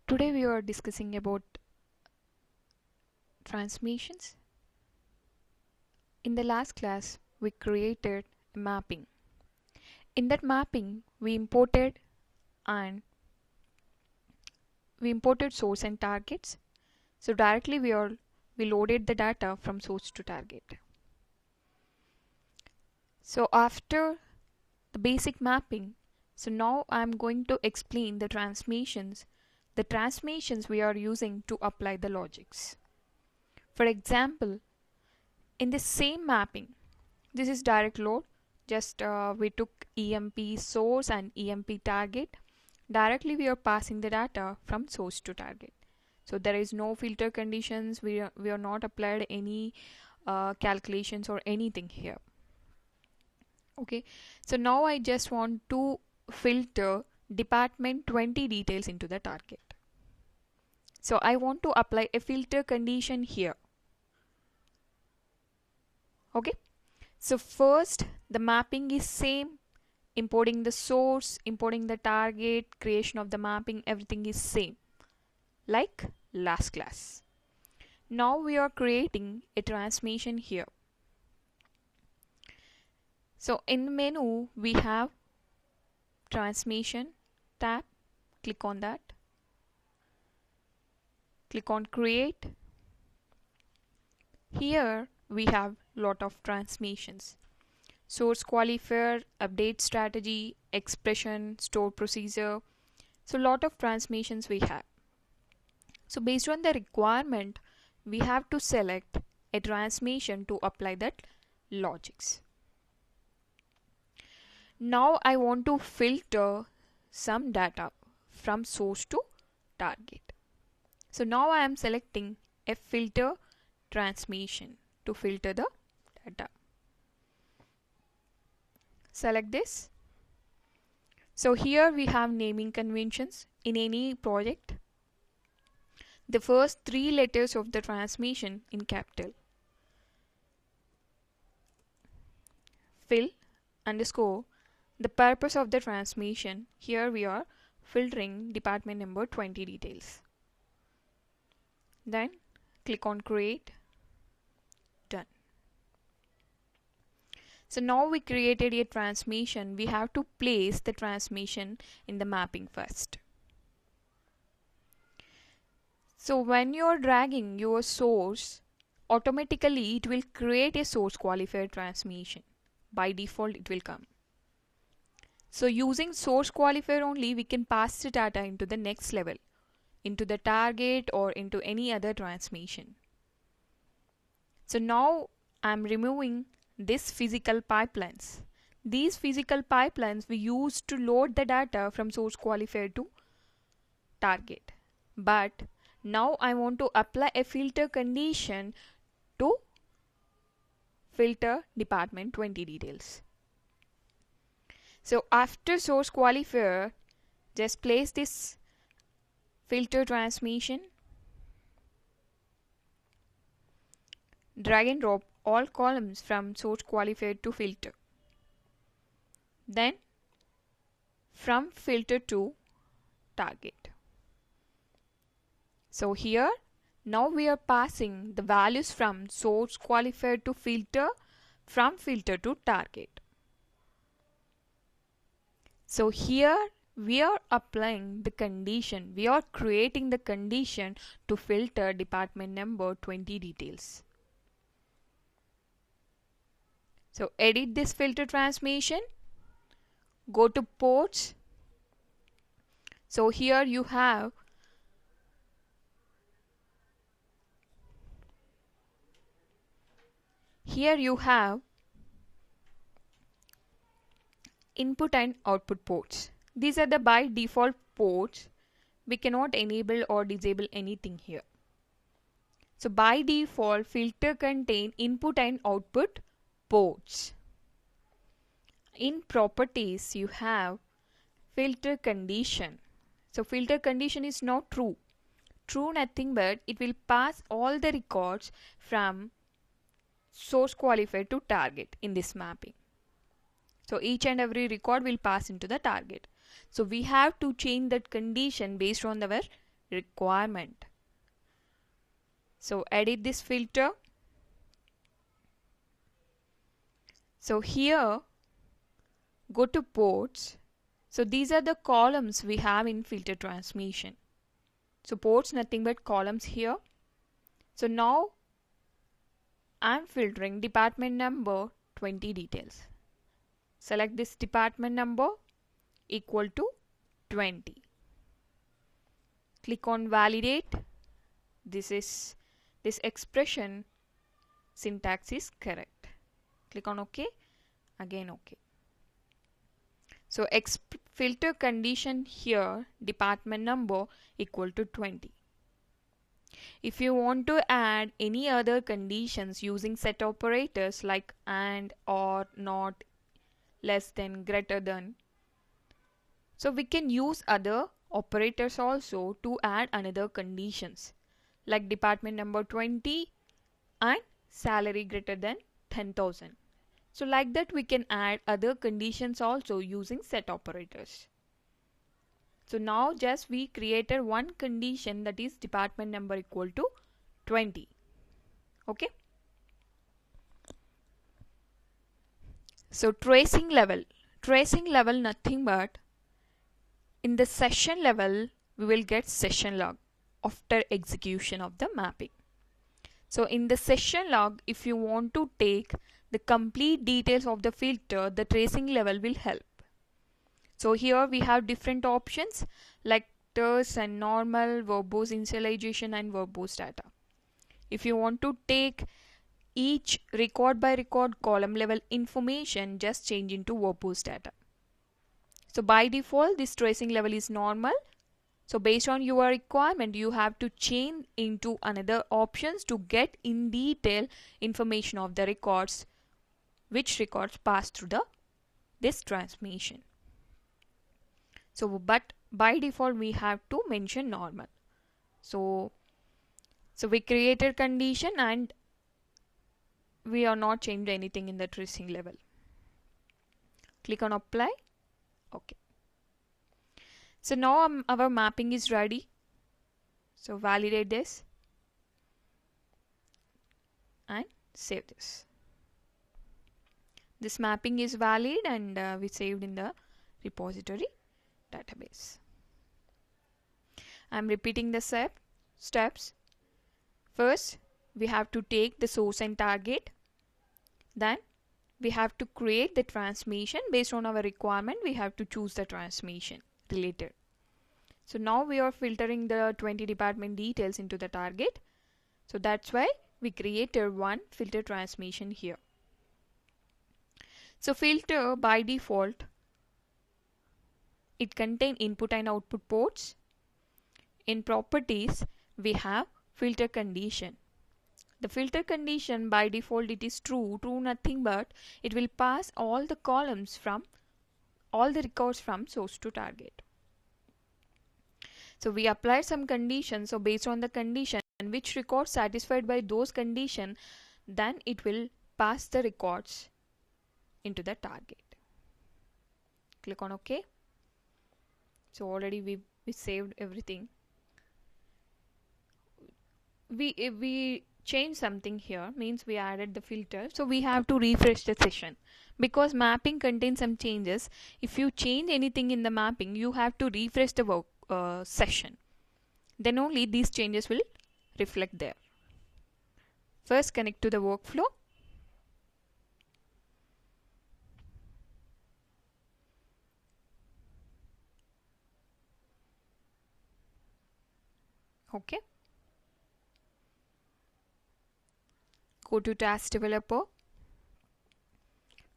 Today we are discussing about transmissions. In the last class, we created a mapping. In that mapping, and we imported source and targets. So directly we loaded the data from source to target. So after the basic mapping, so now I'm going to explain the transmissions we are using to apply the logics. For example, in the same mapping, this is direct load. Just we took EMP source and EMP target. Directly we are passing the data from source to target. So there is no filter conditions. We are not applied any calculations or anything here. Okay. So now I just want to filter department 20 details into the target. So I want to apply a filter condition here. Okay. So first the mapping is same, importing the source, importing the target, creation of the mapping, everything is same like last class. Now we are creating a transmission here. So in the menu we have transmission tab, click on that, click on create. Here we have lot of transmissions: source qualifier, update strategy, expression, store procedure. So lot of transmissions we have. So based on the requirement, we have to select a transmission to apply that logics. Now I want to filter some data from source to target. So now I am selecting a filter transmission to filter the data. Select this. So here we have naming conventions. In any project, the first 3 letters of the transmission in capital. Fill underscore the purpose of the transmission. Here we are filtering department number 20 details. Then click on create. Done. So now we created a transmission. We have to place the transmission in the mapping first. So when you are dragging your source, automatically it will create a source qualifier transmission. By default it will come. So using source qualifier only, we can pass the data into the next level, into the target or into any other transmission. So now I'm removing these physical pipelines. These physical pipelines we use to load the data from source qualifier to target. But now I want to apply a filter condition to filter department 20 details. So after source qualifier, just place this filter transmission, drag and drop all columns from source qualifier to filter. Then from filter to target. So here now we are passing the values from source qualifier to filter, from filter to target. So here we are applying the condition, we are creating the condition to filter department number 20 details. So edit this filter transmission, go to ports. So here you have input and output ports. These are the by default ports. We cannot enable or disable anything here. So by default filter contain input and output ports. In properties you have filter condition. So filter condition is not true. True nothing but it will pass all the records from source qualifier to target in this mapping. So each and every record will pass into the target. So we have to change that condition based on our requirement. So edit this filter. So here go to ports. So these are the columns we have in filter transmission. So ports nothing but columns here. So now I'm filtering department number 20 details. Select this department number equal to 20. Click on validate. This expression syntax is correct. Click on OK. Again OK. So filter condition here department number equal to 20. If you want to add any other conditions using set operators like and, or, not, less than, greater than, so we can use other operators also to add another conditions like department number 20 and salary greater than 10,000. So like that we can add other conditions also using set operators. So now just we created one condition, that is department number equal to 20. Okay. So tracing level nothing but in the session level we will get session log after execution of the mapping. So in the session log, if you want to take the complete details of the filter, the tracing level will help. So here we have different options like terse and normal, verbose initialization and verbose data. If you want to take each record by record column level information, just change into verbose data. So by default this tracing level is normal. So based on your requirement you have to change into another options to get in detail information of the records, which records pass through this transmission. So but by default we have to mention normal. So we created condition and we are not changed anything in the tracing level. Click on apply. Okay. So now our mapping is ready. So validate this and save this. This mapping is valid and we saved in the repository database. I am repeating the steps. First, we have to take the source and target. Then we have to create the transmission. Based on our requirement, we have to choose the transmission related. So now we are filtering the 20 department details into the target. So that's why we created one filter transmission here. So filter by default, it contains input and output ports. In properties, we have filter condition. The filter condition by default it is true nothing but it will pass all the columns from all the records from source to target. So we apply some conditions. So based on the condition which record satisfied by those conditions, then it will pass the records into the target. Click on OK. So already we saved everything. We changed something here, means we added the filter. So we have to refresh the session because mapping contains some changes. If you change anything in the mapping, you have to refresh the session. Then only these changes will reflect there. First connect to the workflow. Okay. Go to Task Developer,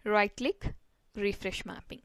right click, refresh mapping.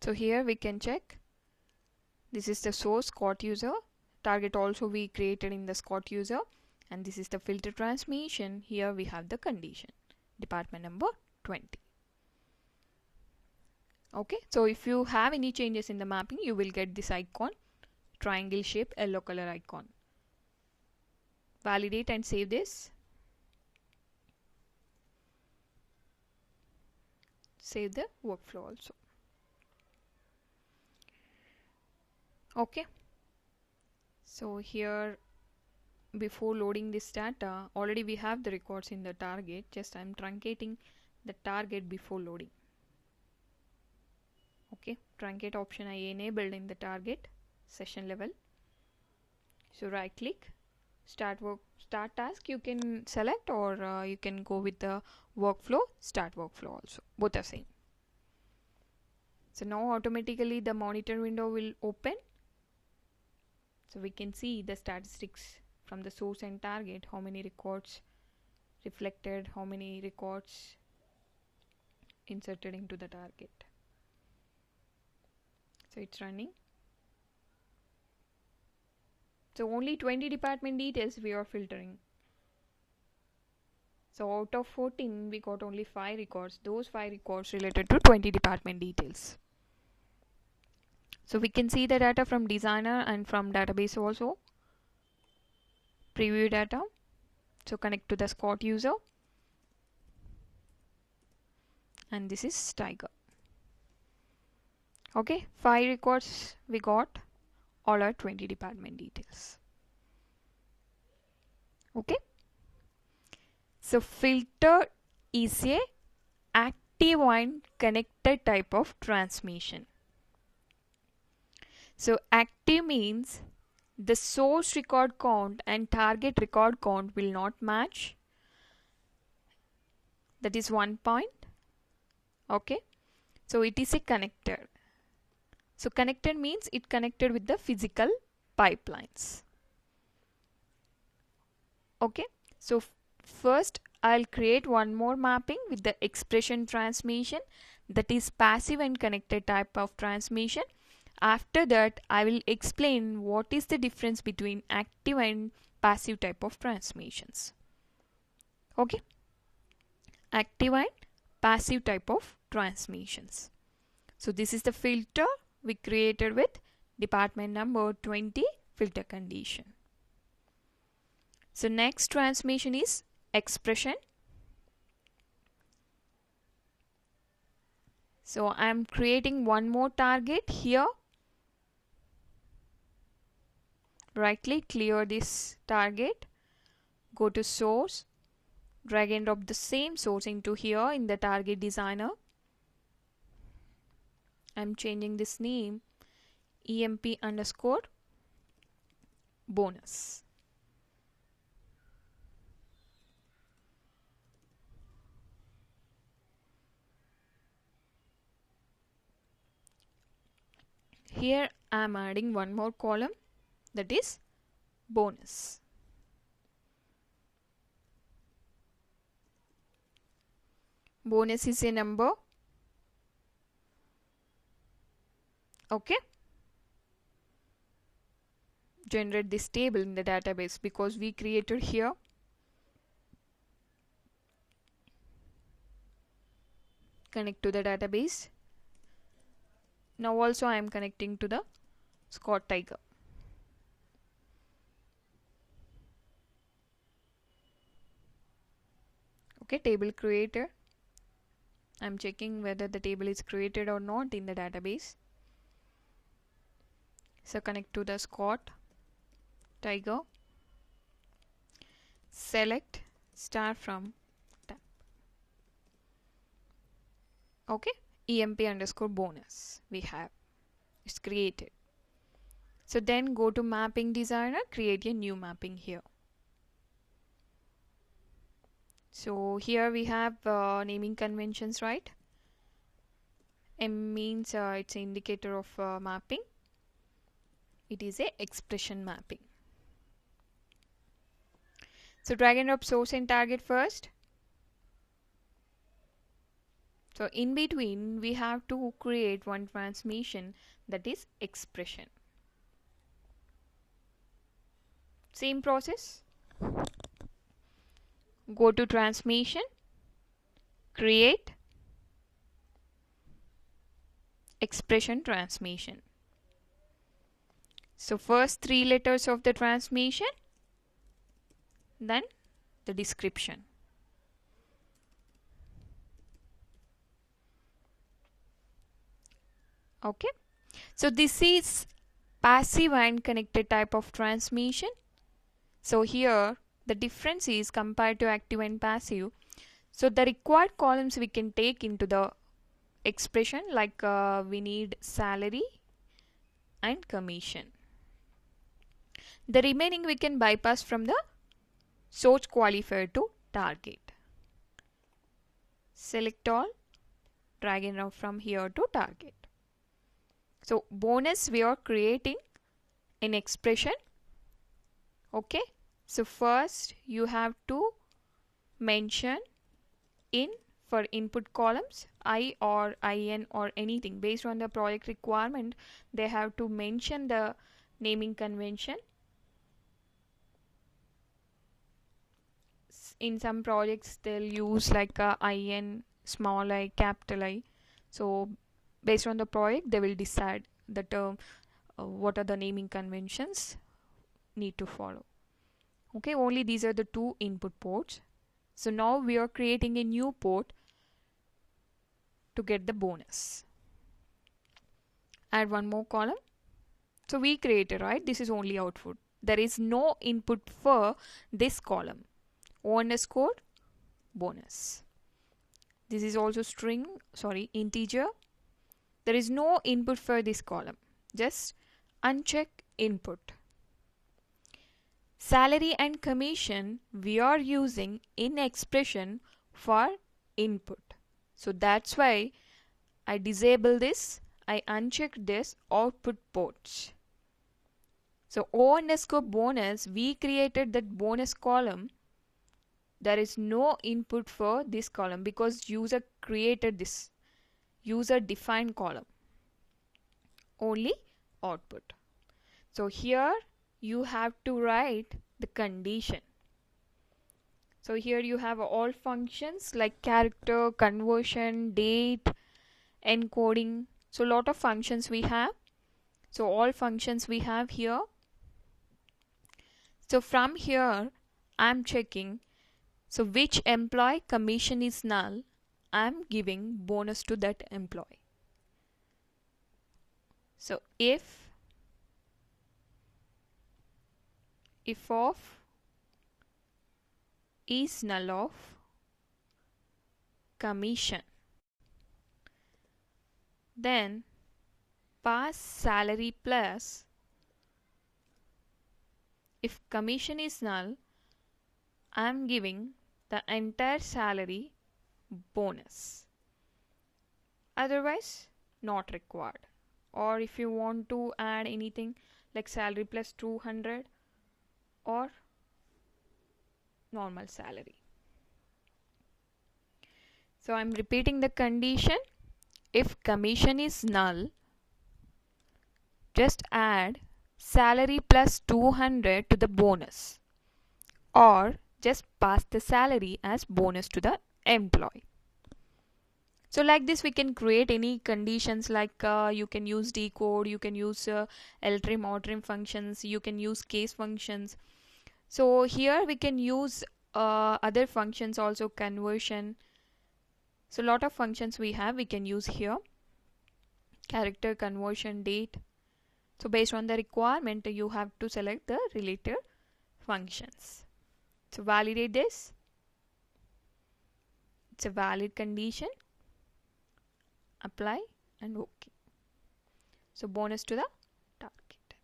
So here we can check. This is the source Scott user. Target also we created in the Scott user. And this is the filter transmission. Here we have the condition. Department number 20. Okay, so if you have any changes in the mapping, you will get this icon, triangle shape, yellow color icon. Validate and save this. save the workflow also. Okay, so here before loading this data, already we have the records in the target, just I'm truncating the target before loading. Okay, truncate option I enabled in the target session level. So right click, start task you can select, or you can go with the workflow, start workflow also, both are same. So now automatically the monitor window will open, so we can see the statistics from the source and target, how many records reflected, how many records inserted into the target. So it's running. So only 20 department details we are filtering. So out of 14 we got only 5 records, those 5 records related to 20 department details. So we can see the data from designer and from database also. Preview data. So connect to the Scott user. And this is Tiger. Okay, 5 records we got, all are 20 department details. Okay. So filter is a active and connected type of transmission. So active means the source record count and target record count will not match. That is one point. Okay. So it is a connector. So connected means it connected with the physical pipelines. Okay. So first I'll create one more mapping with the expression transmission, that is passive and connected type of transmission. After that I will explain what is the difference between active and passive type of transmissions. Okay. Active and passive type of transmissions. So this is the filter we created with department number 20 filter condition. So next transmission is expression. So I am creating one more target here. Right click, clear this target, go to source, drag and drop the same source into here in the target designer. I'm changing this name EMP underscore bonus. Here I'm adding one more column, that is bonus. Bonus is a number. Okay. Generate this table in the database because we created here. Connect to the database. Now also I am connecting to the Scott Tiger. Okay, table creator. I'm checking whether the table is created or not in the database. So connect to the Scott Tiger. Select star from tab. Okay, EMP underscore bonus we have. It's created. So then go to mapping designer, create a new mapping here. So here we have naming conventions, right? M means it's an indicator of mapping. It is a expression mapping. So drag and drop source and target first. So in between we have to create one transmission, that is expression. Same process. Go to transmission, create expression transmission. So first 3 letters of the transmission, then the description. Okay, so this is passive and connected type of transmission. So here the difference is compared to active and passive. So the required columns we can take into the expression, like we need salary and commission. The remaining we can bypass from the source qualifier to target. Select all, drag and drop from here to target. So bonus we are creating an expression. Okay, so first you have to mention in for input columns I or IN or anything based on the project requirement. They have to mention the naming convention. In some projects they'll use like IN, small I, capital I. So based on the project they will decide the term what are the naming conventions need to follow. Okay, only these are the two input ports. So now we are creating a new port to get the bonus. Add one more column. So we created, right? This is only output. There is no input for this column. O underscore bonus. This is also string, sorry, integer. There is no input for this column. Just uncheck input. Salary and commission we are using in expression for input. So that's why I disable this. I unchecked this output ports. So O underscore bonus, we created that bonus column. There is no input for this column because user created this user defined column. Only output. So here you have to write the condition. So here you have all functions like character, conversion, date, encoding. So lot of functions we have. So all functions we have here. So from here I'm checking. So which employee commission is null, I'm giving bonus to that employee. So if of is null of commission, then pass salary plus, if commission is null, I am giving the entire salary bonus. Otherwise not required. Or if you want to add anything like salary plus 200 or normal salary. So I'm repeating the condition. If commission is null, just add salary plus 200 to the bonus, or just pass the salary as bonus to the employee. So like this we can create any conditions, like you can use decode, you can use ltrim, outrim functions, you can use case functions. So here we can use other functions also, conversion. So lot of functions we have, we can use here. Character, conversion, date. So based on the requirement you have to select the related functions. So validate this. It's a valid condition. Apply and OK. So bonus to the target.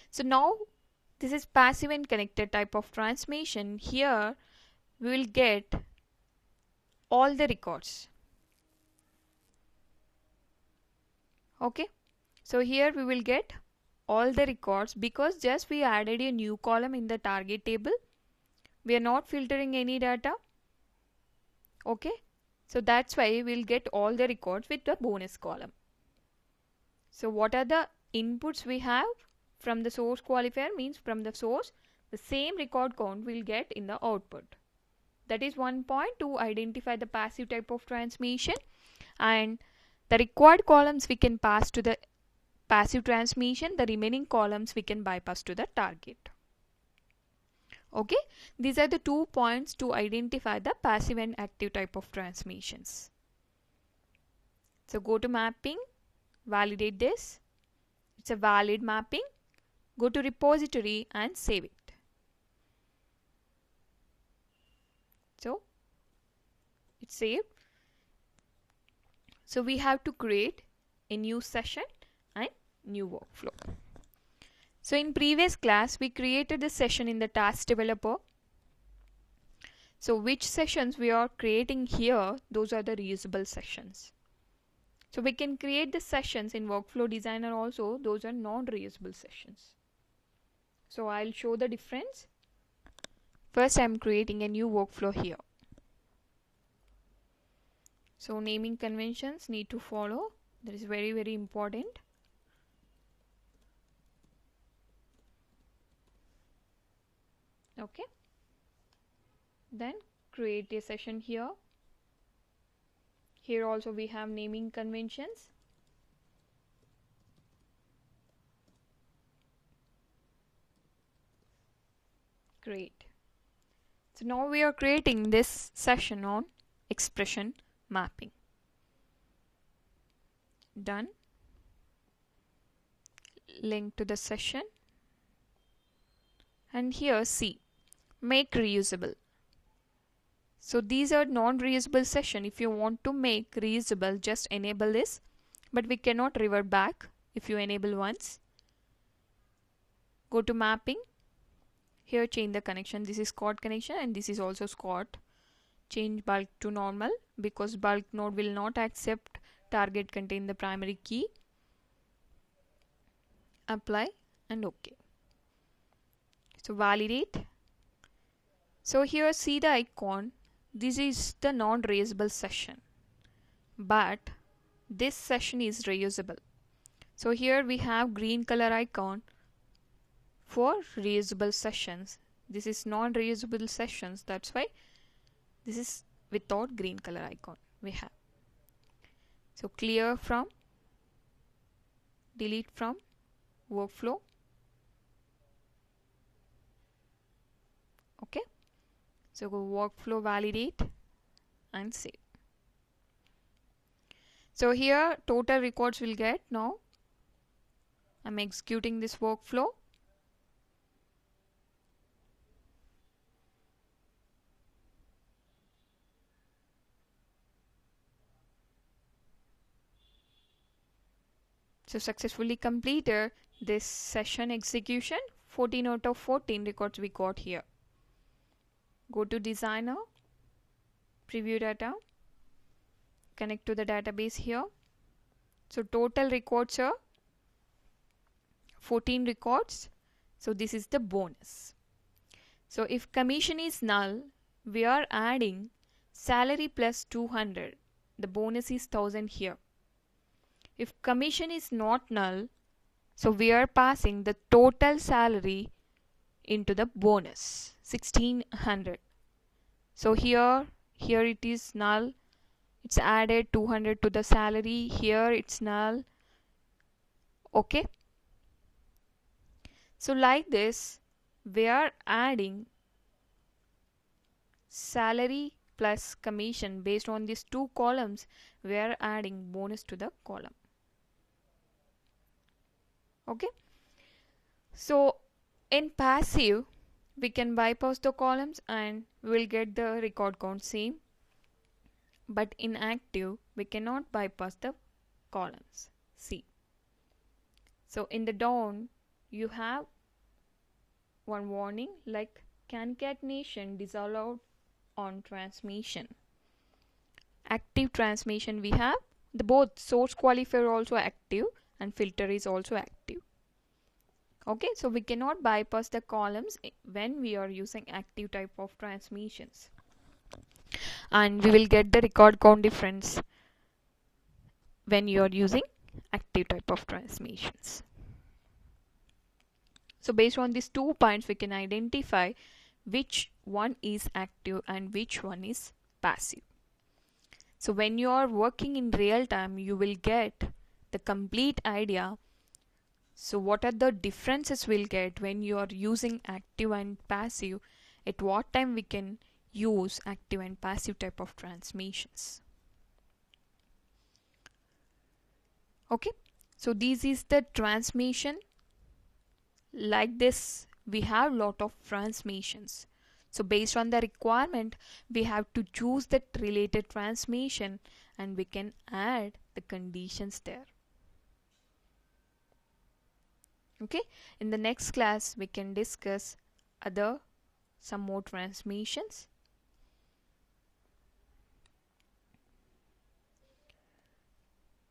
So now this is passive and connected type of transmission. Here we will get all the records. Okay, so here we will get all the records because just we added a new column in the target table. We are not filtering any data. Okay, so that's why we'll get all the records with the bonus column. So what are the inputs we have from the source qualifier? Means from the source the same record count we'll get in the output. That is one point to identify the passive type of transmission. And the required columns we can pass to the passive transmission, the remaining columns we can bypass to the target. Okay, these are the 2 points to identify the passive and active type of transmissions. So go to mapping, validate this. It's a valid mapping. Go to repository and save it. So it's saved. So we have to create a new session and new workflow. So in previous class we created the session in the task developer. So which sessions we are creating here, those are the reusable sessions. So we can create the sessions in workflow designer also, those are non-reusable sessions. So I'll show the difference. First I'm creating a new workflow here. So naming conventions need to follow. That is very, very important. Okay. Then create a session here. Here also we have naming conventions. Great. So now we are creating this session on expression mapping. Done. Link to the session. And here see, make reusable. So these are non-reusable session. If you want to make reusable, just enable this. But we cannot revert back if you enable once. Go to mapping. Here change the connection. This is Scott connection and this is also Scott. Change bulk to normal because bulk node will not accept target contain the primary key. Apply and OK. So validate. So here see the icon. This is the non-reusable session, but this session is reusable. So here we have green color icon for reusable sessions. This is non-reusable sessions, that's why this is without green color icon we have. So clear from, delete from workflow. Okay. So go workflow, validate and save. So here total records will get. Now I'm executing this workflow. So successfully completed this session execution. 14 out of 14 records we got here. Go to designer, preview data, connect to the database here. So total records are 14 records. So this is the bonus. So if commission is null, we are adding salary plus 200. The bonus is 1000 here. If commission is not null, so we are passing the total salary into the bonus 1600. So here it is null, it's added 200 to the salary. Here it's null. Okay, so like this we are adding salary plus commission. Based on these two columns we are adding bonus to the column. Okay, so in passive we can bypass the columns and we will get the record count same, but in active we cannot bypass the columns. See, so in the down you have one warning like concatenation disallowed on transmission. Active transmission we have the both source qualifier also active and filter is also active. Okay, so we cannot bypass the columns when we are using active type of transmissions, and we will get the record count difference when you are using active type of transmissions. So based on these 2 points we can identify which one is active and which one is passive. So when you are working in real time you will get the complete idea. So what are the differences we'll get when you are using active and passive, at what time we can use active and passive type of transmissions. Okay, so this is the transmission. Like this, we have lot of transmissions. So based on the requirement, we have to choose that related transmission and we can add the conditions there. Okay, in the next class we can discuss other some more transmissions.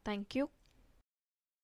Thank you.